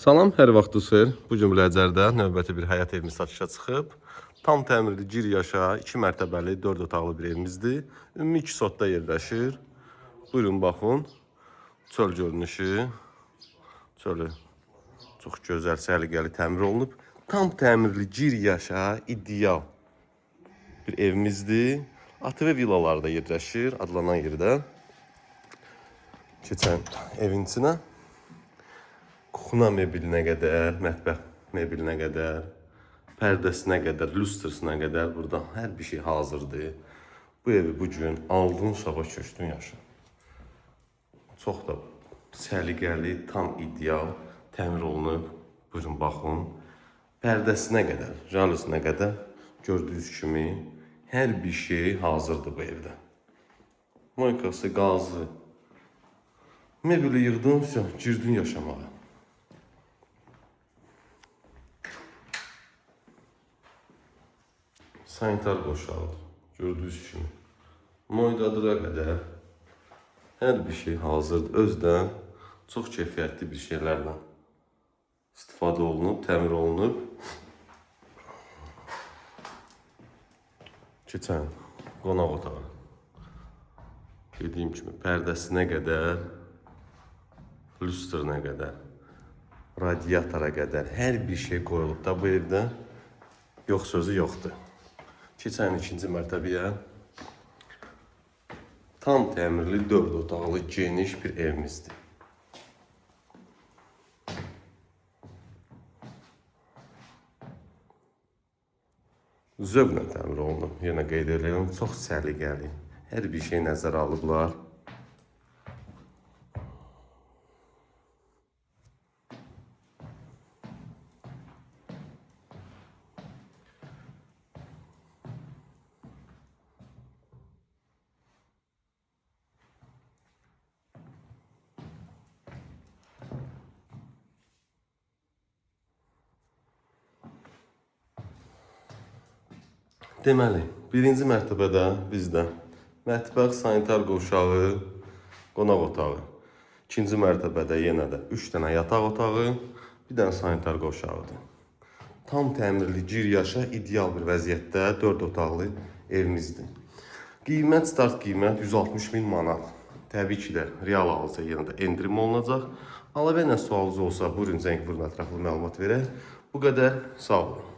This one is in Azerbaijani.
Salam, hər vaxtınız xeyir. Bu gün Biləcərdə növbəti bir həyat evimiz satışa çıxıb. Tam təmirli, gir yaşa, 2 mərtəbəli, 4 otaqlı bir evimizdir. Ümumi 2 sotda yerləşir. Buyurun, baxın. Çöl görünüşü. Çölü çox gözəl, səliqəli təmir olunub. Tam təmirli, gir yaşa, ideal bir evimizdir. ATV villalarda yerləşir, adlanan yerdə. Keçən evin içinə. Kuxuna mebelinə qədər, mətbəx mebelinə qədər, pərdəsinə qədər, lüstrsına qədər burada hər bir şey hazırdır. Bu evi bugün aldın, uşağa köçdün yaşa. Çox da səliqəli, tam ideal təmir olunub. Buyurun, baxın. Pərdəsinə qədər, jaluzinə qədər gördüyünüz kimi hər bir şey hazırdır bu evdə. Moykası, qazı, mebeli yığdın, girdin yaşamağa. Sanitar qoşaldı. Gördüyünüz kimi. Moydadıra qədər hər bir şey hazırdır. Özdən çox keyfiyyətli bir şeylərlə istifadə olunub, təmir olunub. Keçən qonaq otağı. Dediyim kimi pərdəsinə qədər, lüstrına qədər, radiatora qədər hər bir şey qoyulub da bu evdə. Yox sözü yoxdur. Keçən ikinci mərtəbəyə tam təmirli 4 otaqlı geniş bir evimizdir. Zövqlə təmir olunub. Yenə qeyd edirəm, çox səliqəli. Hər bir şey nəzərə alıblar. Deməli, birinci mərtəbədə bizdə mətbəx, sanitar qovşağı, qonaq otağı. İkinci mərtəbədə yenə də 3 dənə yataq otağı, bir dənə sanitar qovşağıdır. Tam təmirli, gir yaşa, ideal bir vəziyyətdə 4 otaqlı evimizdir. Qiymət, start qiymət 160.000 manat. Təbii ki də real alınsa yenə də endirim olunacaq. Əlavə nə sualınız olsa, buyurun zəng vurun, ətraflı məlumat verək. Bu qədər, sağ olun.